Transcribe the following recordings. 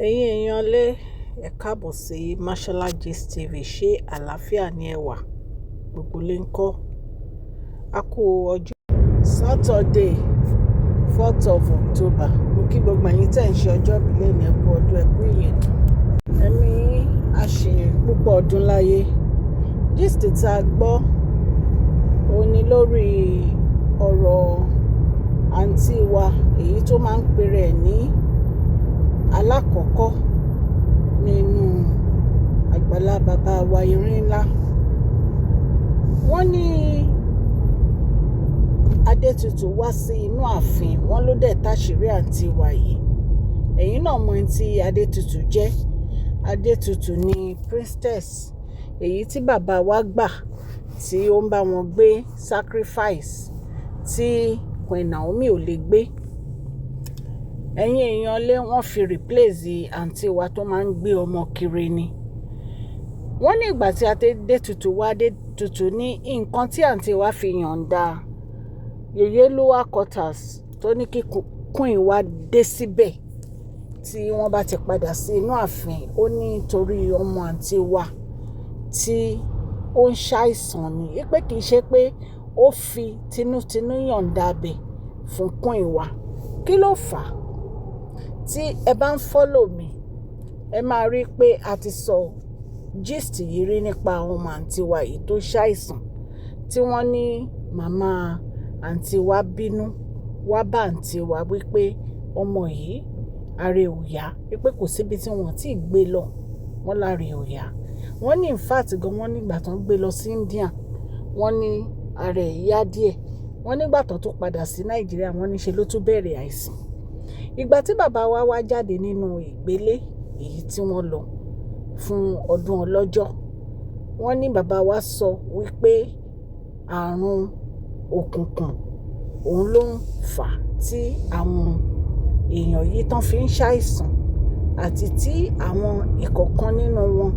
Ẹ̀yin èèyàn lé ẹ káàbọ̀ sí Mashola Gist TV. Ṣé àlàáfíà ni ẹ wà? Gbogbo lé ń kọ́. A kú ọjọ́ Saturday 4th of October. Mo kí gbogbo ẹ̀yin tẹ́ ń ṣe ọjọ́ ìbílẹ̀ ní ẹkú ọdún ẹkú ìyèdùn. Ẹ̀mí a ṣe púpọ̀ ọdún láyé. Gist tí a gbọ́ òun ni lórí ọ̀rọ̀ àǹtí wa èyí tó máa ń pèrè ẹ̀ ní alákọ̀ọ́kọ́ nínú àgbàlá bàbá wa irin ńlá. Wọ́n ní Adétutù wá sí inú ààfin, wọ́n ló dẹ̀ táṣìírí àǹtí wa yìí. Ẹ̀yin náà mọ ẹni tí Adétutù jẹ́. Adétutù ni priestess èyí tí bàbá wa gbà tí ó ń bá wọn gbé sacrifice tí Queen Naomi ò lè gbé. Ẹ̀yin èèyàn lé wọ́n fi replace àǹtí wa tó máa ń gbé ọmọ kiri ni. Wọ́n ní ìgbà tí Adétutù wá, Adétutù ní nǹkan tí àǹtí wa fi yọ̀ǹda Yeyeluwa quarters tó ní kí Queen wa dé síbẹ̀ tí wọ́n bá ti padà sí inú ààfin. Ó ní torí ọmọ àǹtí wa tí ó ń ṣàìsàn ni, pé kì í ṣe pé ó fi tinútinú yọ̀ǹda bẹ̀ fún Queen wa. Kí ló fà á? Tí ẹ bá ń follow mi, ẹ máa rí pé a ti sọ gist yìí rí nípa ọmọ àǹtí wa yìí tó ṣàìsàn, tí wọ́n ní màmá àǹtí wa bínú wá bá àǹtí wa wípé ọmọ yìí ààrẹ ò yá, wípé kò síbi tí wọ́n ti gbé lọ, wọ́n láre ò yá. Wọ́n ní in fact gan, wọ́n nígbà tó ń gbé lọ sí India, wọ́n ní ààrẹ yá díẹ̀. Wọ́n nígbà tó tún padà sí Nàìjíríà, wọ́n ní ṣe ló tún bẹ̀rẹ̀ àìsàn. Ìgbà tí bàbá wa wá jáde nínú ìgbélé èyí tí wọ́n lọ fún ọdún ọlọ́jọ́, wọ́n ní bàbá wa sọ wípé àrùn òkùnkùn òun ló ń fà á tí àwọn èèyàn yìí tán fi ń ṣàìsàn, àti tí àwọn ìkọ̀ọ̀kan nínú wọn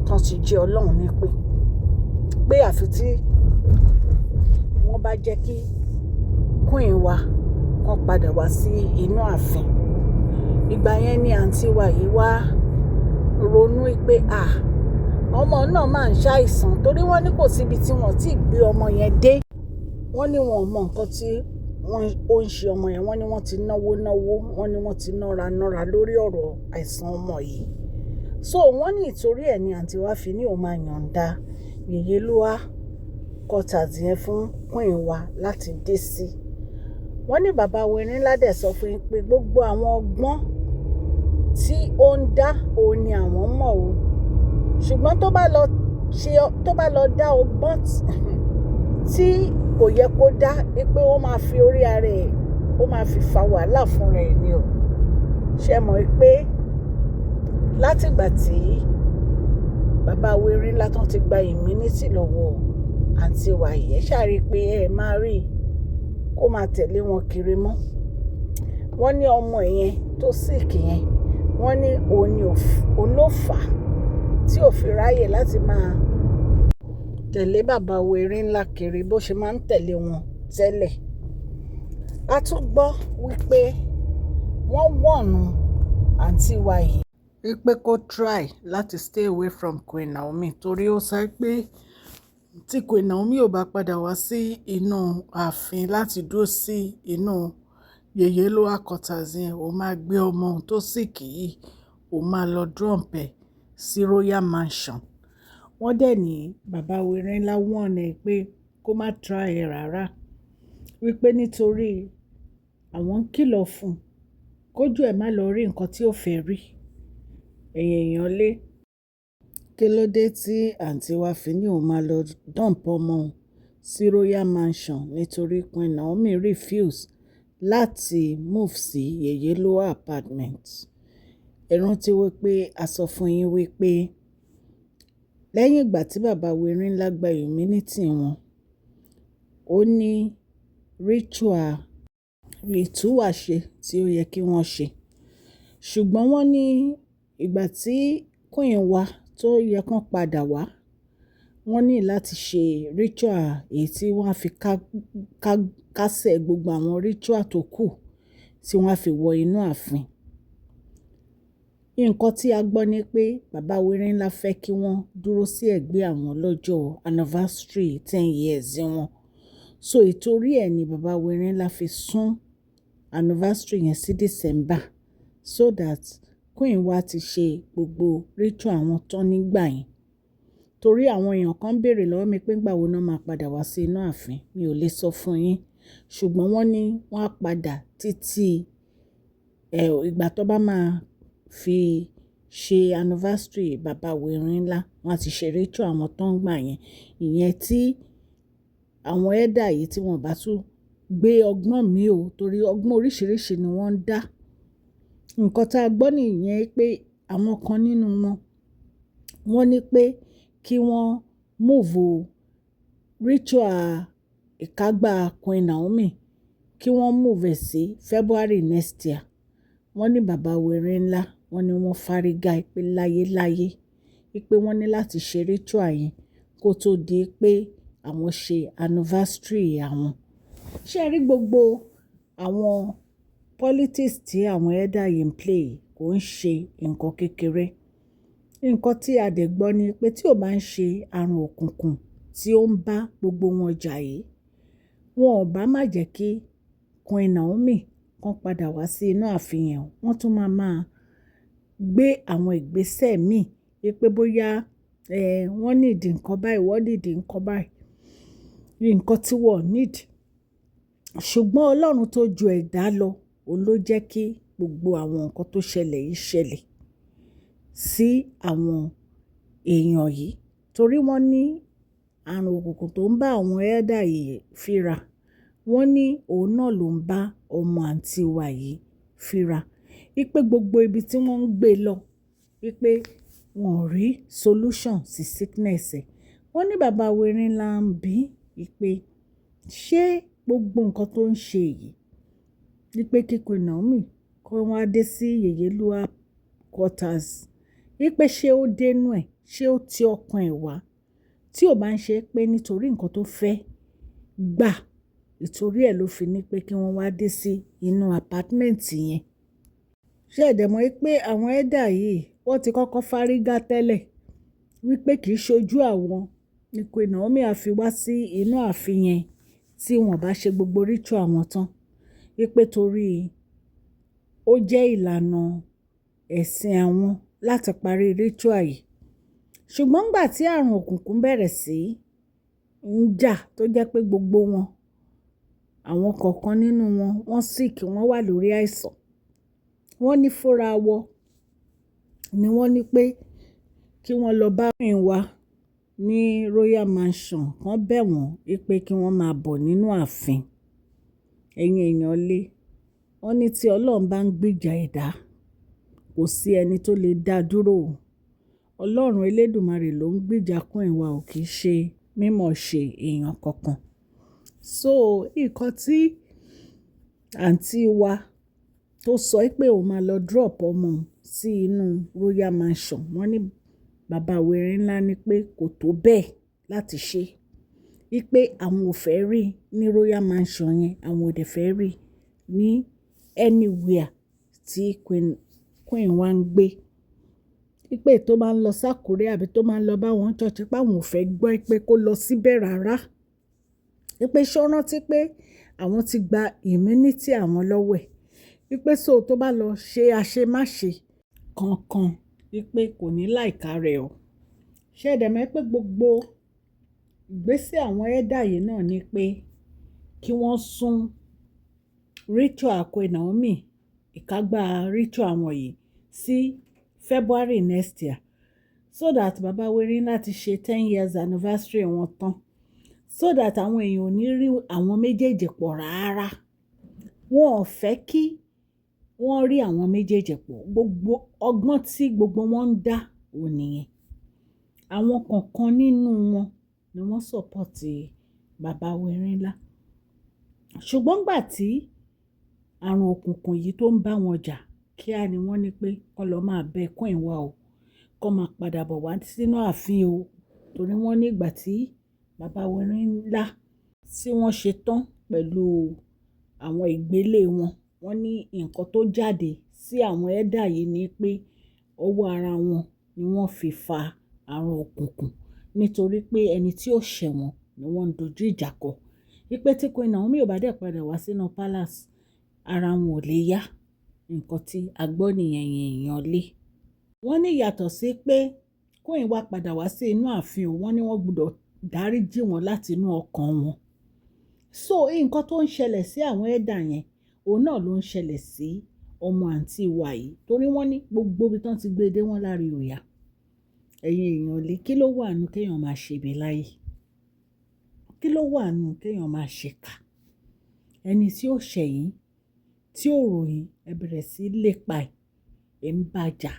tán ti jẹ́ Ọlọ́run nípè, pé àfi tí wọ́n bá jẹ́ kí Queen wa kan padà wá sí inú ààfin. Ìgbà yẹn ni àǹtí wa yìí wá ronú pé ọmọ náà máa ń ṣàìsàn, torí wọ́n ní kò síbi tí wọ́n ti gbé ọmọ yẹn dé. Wọ́n ní wọn ò mọ nǹkan tí ó ń ṣe ọmọ yẹn. Wọ́n ní wọ́n ti náwó, wọ́n ní wọ́n ti nára lórí ọ̀rọ̀ àìsàn ọmọ yìí. So wọ́n ní ìtorí ẹ̀ ni àǹtí wa fi ní òun máa yọ̀ǹda Yeyeluwa quarters yẹn fún Queen wa láti dé sí. Wọ́n ní bàbá wa erin ńlá dẹ̀ sọ fún yín pé gbogbo àwọn ọgbọ́n tí ó ń dá òun ni àwọn mọ̀ o, ṣùgbọ́n tó bá lọ dá ọgbọ́n tí kò yẹ kó dá, pé ó máa fi orí ara ẹ̀, ó máa fi fa wàhálà fún rẹ̀ ni o. Ṣé mọ̀ pé látìgbà tí bàbá wa erin ńlá tán ti gba immunity lọ́wọ́ àǹtí wa yìí, ẹ ṣáà rí pé ẹ máa rí kó máa tẹ̀lé wọn kiri mọ́. Wọ́n ní ọmọ yẹn tó sick yẹn, wọ́n ní òun ló fà á tí ò fi ráyè láti máa tẹ̀lé bàbá wa erin ńlá kiri bó ṣe máa ń tẹ̀lé wọn tẹ́lẹ̀. A tún gbọ́ wípé wọ́n wọ̀nù àǹtí wa yìí wípé kó try láti stay away from Queen Naomi, torí ó sọ pé tí Queen Naomi ò bá padà wá sí inú ààfin láti dúró sí inú Yeyeluwa quarters yẹn, ó máa gbé ọmọ tó sick yìí, ó máa lọ dump ẹ̀ sí Royal Mansion. Wọ́n dẹ̀ ní bàbá wa erin ńlá wọ̀n ẹ̀ pé kó má try ẹ̀ rárá, wípé nítorí àwọn ń kìlọ̀ fún kójú ẹ̀ má lọ rí nǹkan tí ó fẹ́ rí. Ẹ̀yin èèyàn lé, kí ló dé tí àǹtí wa fi ní òun máa lọ dump ọmọ sí Royal Mansion? Nítorí Queen Naomi refuse láti move sí Yeyeluwa apartment. Ẹ rántí wípé a sọ fún yín wípé lẹ́yìn ìgbà tí bàbá wa erin ńlá gba immunity wọn, ó ní ritual ṣe tí ó yẹ kí wọ́n ṣe. Ṣùgbọ́n wọ́n ní ìgbà tí Queen wa tó yẹ kán padà wá, wọ́n ní láti ṣe ritual èyí tí wọ́n á fi kásẹ̀ gbogbo àwọn ritual tó kù tí wọ́n á fi wọ inú ààfin. nǹkan tí a gbọ́ ni pé bàbá Wẹ̀rẹ̀ńlá fẹ́ kí wọ́n dúró sí ẹ̀gbẹ́ àwọn lọ́jọ́ anniversary 10 years wọn. So ìtorí ẹ̀ ni bàbá Wẹ̀rẹ̀ńlá fi sún anniversary yẹn sí December, so that queen wa ti ṣe gbogbo ritual àwọn tán nígbà yẹn. Torí àwọn èèyàn kan béèrè lọ́wọ́ mi pé ńgbà wo náà máa padà wá sí inú ààfin, mi ò lè sọ fún yín, ṣùgbọ́n wọ́n ní wọ́n á padà títí ìgbà tó bá máa fi ṣe anniversary bàbá Wẹ̀rẹ̀ńlá, wọ́n á ti ṣe ritual àwọn tó ń gbà yẹn. Ìyẹn tí àwọn ẹ̀dà yìí tí wọ́n bá tún gbé ọgbọ́n mi o, torí ọgbọ́n oríṣiríṣi ni wọ́n ń dá. Nǹkan tá a gbọ́ nìyẹn pé àwọn kan nínú wọn, wọ́n ní pé kí wọ́n move ritual ìkágbá Queen Naomi, kí wọ́n move ẹ̀ sí February next year. Wọ́n ní bàbá Wẹ̀rẹ̀ńlá, wọ́n ní wọ́n fárígá pé láyéláyé, pé wọ́n ní láti ṣe ritual yẹn kó tó di pé àwọn ṣe anniversary àwọn. Ṣé ẹ rí gbogbo àwọn politics tí àwọn ẹ̀dá yìí ń play kò ń ṣe nǹkan kékeré. Nǹkan tí a dẹ̀ gbọ́ ni pé tí ò bá ń ṣe àrùn òkùnkùn tí ó ń bá gbogbo wọn jà yìí, wọn ò bá má jẹ́ kí Queen Naomi kan padà wá sí inú ààfin yẹn. Wọ́n tún máa gbé àwọn ìgbésẹ̀ míì pé bóyá wọ́n nídìí nǹkan báyìí, wọ́n nídìí nǹkan báyìí, nǹkan tí wọ́n need. Ṣùgbọ́n Ọlọ́run tó ju ẹ̀dá lọ, òun ló jẹ́ kí gbogbo àwọn nǹkan tó ṣẹlẹ̀ yìí ṣẹlẹ̀ sí àwọn èèyàn yìí. Torí wọ́n ní àrùn òkùnkùn tó ń bá àwọn ẹ̀dá yìí fínra, wọ́n ní òun náà ló ń bá ọmọ àǹtí wa yìí fínra. Wípé gbogbo ibi tí wọ́n ń gbé lọ, wípé wọn ò rí solution sí sickness ẹ̀. Wọ́n ní bàbá Wẹ̀rẹ̀ńlá ń bí wípé ṣé gbogbo nǹkan tó ń ṣe yìí, wípé kí Queen Naomi kó wá dé sí Yèyélúwà quarters, wípé ṣé ó dénú ẹ̀, ṣé ó ti ọkàn ẹ̀ wá, tí ò bá ń ṣe pé nítorí nǹkan tó fẹ́ gbà, ìtorí ẹ̀ ló fi ní pé kí wọ́n wá dé sí inú apartment yẹn. Ṣé ẹ dẹ̀ mọ̀ pé àwọn ẹ̀dà yìí wọ́n ti kọ́kọ́ fárígá tẹ́lẹ̀ wípé kì í ṣojú àwọn ni Queen Naomi á fi wá sí inú ààfin yẹn tí wọ́n bá ṣe gbogbo ritual àwọn tán, wípé torí ó jẹ́ ìlànà ẹ̀sìn àwọn láti parí ritual yìí. Ṣùgbọ́n nígbà tí àrùn òkùnkùn bẹ̀rẹ̀ sí ń jà, tó jẹ́ pé gbogbo wọn, àwọn kọ̀ọ̀kan nínú wọn, wọ́n sick, wọ́n wà lórí àìsàn. Wọ́n ní fúnra wọn ni wọ́n ní pé kí wọ́n lọ bá Queen wa ní Royal Mansion, kan bẹ̀ wọ́n wípé kí wọ́n máa bọ̀ nínú ààfin. Ẹ̀yin èèyàn lé, wọ́n ní tí Ọlọ́run bá ń gbìjà ẹ̀dá, kò sí ẹni tó lè dá dúró. Ọlọ́run Elédùmarè ló ń gbìjà Queen wa, ò kì í ṣe mímọ̀ ṣe èèyàn kankan. So nǹkan tí àǹtí wa tó sọ pé òun máa lọ drop ọmọ sí inú Royal Mansion, wọ́n ní bàbá Wẹ̀rẹ̀ńlá ní pé kò tó bẹ́ẹ̀ láti ṣe. Wípé àwọn ò fẹ́ rí ní Royal Mansion yẹn, àwọn ò dẹ̀ fẹ́ rí ní anywhere tí Queen wa ń gbé. Wípé tó máa ń lọ sákúrẹ́ àbí tó máa ń lọ bá wọn church, pé àwọn ò fẹ́ gbọ́ pé kó lọ síbẹ̀ rárá. Wípé ṣó rántí pé àwọn ti gba immunity àwọn lọ́wọ́ ẹ̀. Wípé so tó bá lọ ṣe àṣemáṣe kankan, wípé kò ní láìka rẹ̀ o. Ṣé ẹ dẹ̀ mọ̀ pé gbogbo ìgbésẹ̀ àwọn ẹ̀dà yìí náà ni pé kí wọ́n sún ritual Queen Naomi, ìkágbá ritual àwọn yìí sí February next year, so that bàbá Wẹ̀rẹ̀ńlá ti ṣe 10 years anniversary wọn tán, so that àwọn èèyàn ò ní rí àwọn méjèèjì pọ̀ rárá. Wọn ò fẹ́ kí wọ́n rí àwọn méjèèjì pọ̀. Gbogbo ọgbọ́n tí gbogbo wọn ń dá ò nìyẹn. Àwọn kọ̀ọ̀kan nínú wọn ni wọ́n support bàbá Wẹ̀rẹ̀ńlá. Ṣùgbọ́n gbà tí àrùn òkùnkùn yìí tó ń bá wọn jà, kíá ni wọ́n ní pé kó lọ máa bẹ Queen wa o, kó máa padà bọ̀ wá sínú ààfin o. Torí wọ́n ní ìgbà tí bàbá Wẹ̀rẹ̀ńlá tí wọ́n ṣe tán pẹ̀lú àwọn ìgbélé wọn, wọ́n ní nǹkan tó jáde sí àwọn ẹ̀dà yìí ni pé ọwọ́ ara wọn ni wọ́n fi fa àrùn òkùnkùn nítorí pé ẹni tí ó ṣẹ̀ wọ́n ni wọ́n ń dojú ìjà kọ. Wípé tí Queen Naomi ò bá dẹ̀ padà wá sínú palace, ara wọn ò lè yá. Nǹkan tí a gbọ́ nìyẹn èèyàn lé. Wọ́n ní yàtọ̀ sí pé Queen wá padà wá sí inú ààfin, wọ́n ní wọ́n gbọ́dọ̀ dáríjì wọ́n láti inú ọkàn wọn. So nǹkan tó ń ṣẹlẹ̀ sí àwọn ẹ̀dà yẹn, òun náà ló ń ṣẹlẹ̀ sí ọmọ àǹtí wa yìí, torí wọ́n ní gbogbo ibi tán ti gbé dé wọ́n láre òyà. Ẹ̀yin èèyàn lé, kí ló wà nù kéèyàn máa ṣe ibi láyé? Kí ló wà nù kéèyàn máa ṣèkà? Ẹni tí ó ṣẹ̀yìn, tí ó ròyìn, ẹ bẹ̀rẹ̀ sí lépa ẹ̀ ń bàjà.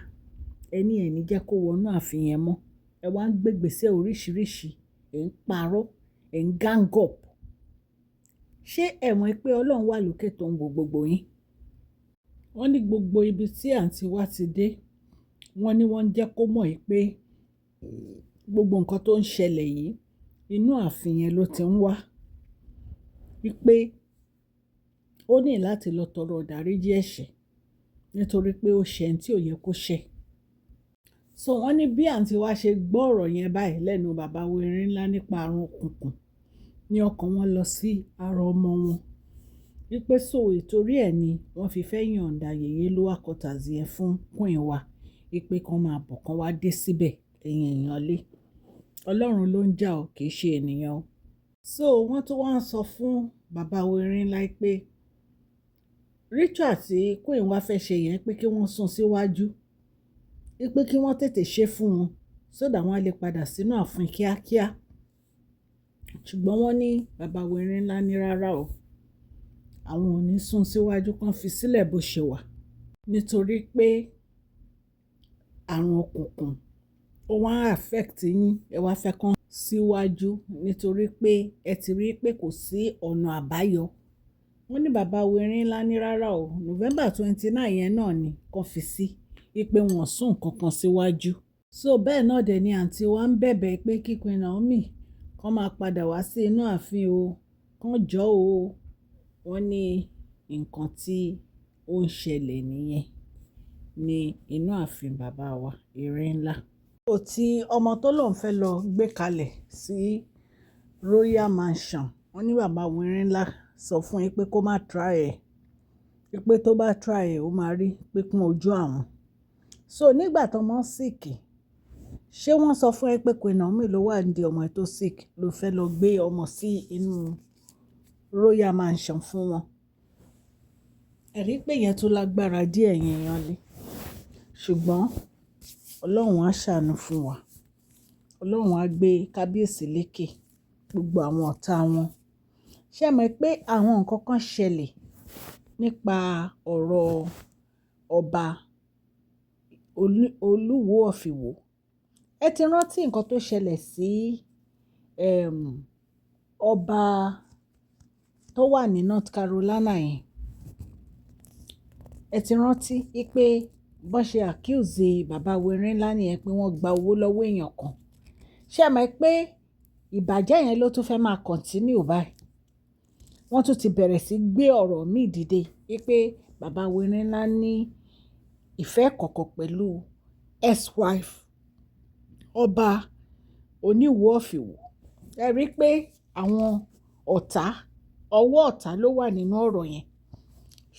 Ẹni ẹ̀ní jẹ́ kó wọnú ààfin yẹn mọ́. Ẹ wá ń gbégbèsè oríṣiríṣi, ẹ̀ ń parọ́, ẹ̀ ń gang up. Ṣé ẹ mọ̀ pé Ọlọ́run wà lókè tó ń wo gbogbo yín? Wọ́n ní gbogbo ibi tí àǹtí wa ti dé, wọ́n ní wọ́n ń jẹ́ kó mọ̀ pé gbogbo nǹkan tó ń ṣẹlẹ̀ yìí, inú ààfin yẹn ló ti ń wá. Wípé ó ní láti lọ tọrọ ìdáríjì ẹ̀ṣẹ̀ nítorí pé ó ṣẹ̀ ẹni tí ò yẹ kó ṣẹ̀. So wọ́n ní bí àǹtí wa ṣe gbọ́ ọ̀rọ̀ yẹn báyìí lẹ́nu bàbá wẹ̀rin ńlá nípa àrùn òkùnkùn, ní ọkàn wọn lọ sí ara ọmọ wọn. Wípé so ìtorí ẹ̀ ni wọ́n fi fẹ́ yọ̀ǹda yèyé lower quarters yẹn fún Queen wa. Wípé kan máa bọ̀, kan wá dé síbẹ̀, ẹ̀yin èèyàn lé. Ọlọ́run ló ń jà ọ́, kì í ṣe ènìyàn o. So wọ́n tún wá ń sọ fún bàbá wẹ̀rin ńlá pé ritual tí Queen wa fẹ́ ṣe yẹn pé kí wọ́n sún síwájú. Wípé kí wọ́n tètè ṣe fún wọn, so that wọ́n á lè padà sínú ààfin kíákíá. Ṣùgbọ́n wọ́n ní bàbá wẹ̀rin ńlá ní rárá o, àwọn ò ní sún síwájú, kan fi sílẹ̀ bó ṣe wà. Nítorí pé àrùn òkùnkùn ó wá affect yín, ẹ wá fẹ́ kán síwájú nítorí pé ẹ ti rí pé kò sí ọ̀nà àbáyọ. Wọ́n ní bàbá wẹ̀rin ńlá ní rárá o, November 29 yẹn náà ni kan fi sí. Wípé wọ́n sún kankan síwájú. So bẹ́ẹ̀ náà dẹ̀ ni àǹtí wa ń bẹ̀bẹ̀ pé kí Queen Naomi kan máa padà wá sí inú ààfin o, kan jọ́ o. Wọ́n ní nǹkan tí ó ń ṣẹlẹ̀ nìyẹn ní inú ààfin bàbá wa Erin ńlá. Ó ti ọmọ tó lòun fẹ́ lọ gbé kalẹ̀ sí Royal Mansion, wọ́n ní bàbá wẹ̀rin ńlá sọ fún yín pé kó má try ẹ̀. Wípé tó bá try ẹ̀ ó máa rí pípọ́n ojú àwọn. So nígbà tó mọ́ sick, ṣé wọ́n sọ fún ẹ pé Queen Naomi ló wà ní ọmọ ẹ tó sick ló fẹ́ lọ gbé ọmọ sí inú Royal Mansion fún wọn? Ẹ̀rí pé yẹn tó lágbára díẹ̀ yẹn yan lé. Ṣùgbọ́n Ọlọ́run á ṣàánú fún wa. Ọlọ́run á gbé kábíyèsí lékè gbogbo àwọn ọ̀tá wọn. Ṣé mọ̀ pé àwọn nǹkan kan ṣẹlẹ̀ nípa ọ̀rọ̀ ọba Olúwo of Iwo? Ẹ ti rántí nǹkan tó ṣẹlẹ̀ sí ọba tó wà ní North Carolina yẹn? Ẹ ti rántí pé bọ́n ṣe accuse bàbá wẹ̀rin ńlá nìyẹn pé wọ́n gba owó lọ́wọ́ èèyàn kan. Ṣé mọ̀ pé ìbàjẹ́ yẹn ló tún fẹ́ máa continue báyìí? Wọ́n tún ti bẹ̀rẹ̀ sí gbé ọ̀rọ̀ míì dìde wípé bàbá wẹ̀rin ńlá ní ìfẹ́ kọ̀kọ̀ pẹ̀lú ex-wife ọba Oníwo of Iwo. Ẹ rí pé àwọn ọ̀tá, ọwọ́ ọ̀tá ló wà nínú ọ̀rọ̀ yẹn.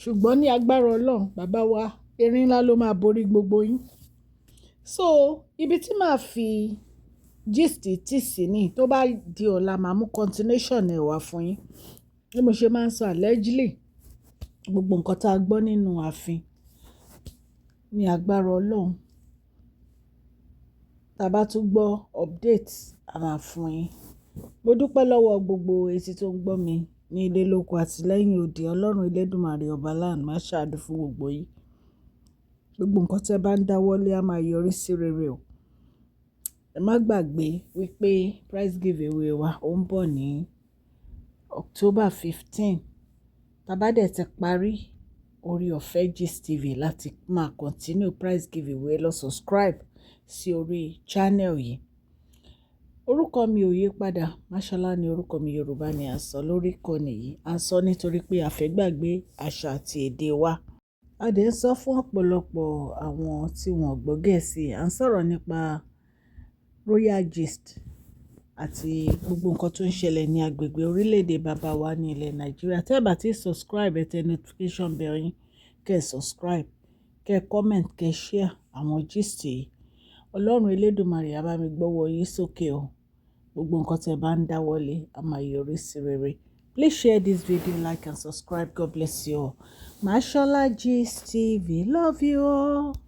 Ṣùgbọ́n ní agbára Ọlọ́run, bàbá wa Erin ńlá ló máa borí gbogbo yín. So ibi tí màá fi gist tí sí ní tó bá di ọ̀la màá mú continuation ẹ̀ wá fún yín. Bí mo ṣe máa ń sọ allegedly, gbogbo nǹkan tá a gbọ́ nínú ààfin ní agbára Ọlọ́run, tá a bá tún gbọ́ update a máa fún yín. Mo dúpẹ́ lọ́wọ́ gbogbo etí tó ń gbọ́ mi ní ilé lóko àti lẹ́yìn odi. Ọlọ́run Elédùmarè ọba láàánú máa ṣàánú fún gbogbo yín. Gbogbo nǹkan tí ẹ bá ń dáwọ́lé á máa yọrí sí rere o. Ẹ má gbàgbé wípé prize giveaway wa ó ń bọ̀ ní October 15. Tá bá dẹ̀ ti parí orí ọ̀fẹ́ Gist TV láti máa continue prize giveaway, lọ subscribe sí orí channel yìí. Orúkọ mi ò yí padà, Máṣọ́lá ni orúkọ mi, Yorùbá ni à ń sọ lórí ìkànnì yìí. À ń sọ nítorí pé a fẹ́ gbàgbé àṣà àti èdè wa. A dẹ̀ ń sọ fún ọ̀pọ̀lọpọ̀ àwọn tí wọ́n gbọ́ Gẹ̀ẹ́sì. À ń sọ̀rọ̀ nípa royal gist àti gbogbo nǹkan tó ń ṣẹlẹ̀ ní agbègbè orílẹ̀-èdè bàbá wa ní ilẹ̀ Nàìjíríà. Tẹ́ ẹ bá ti subscribe, ẹ tẹ notification bell yín, kẹ́ ẹ subscribe, kẹ́ ẹ comment, kẹ́ ẹ share àwọn gist yìí. Ọlọ́run Elédùmarè á bá mi gbọ́wọ́ yín sókè o. Gbogbo nǹkan tẹ́ bá ń dáwọ́lé á máa yọrí sí rere. Please share this video, like and subscribe. God bless you all. Mashola Gist TV. Love you all.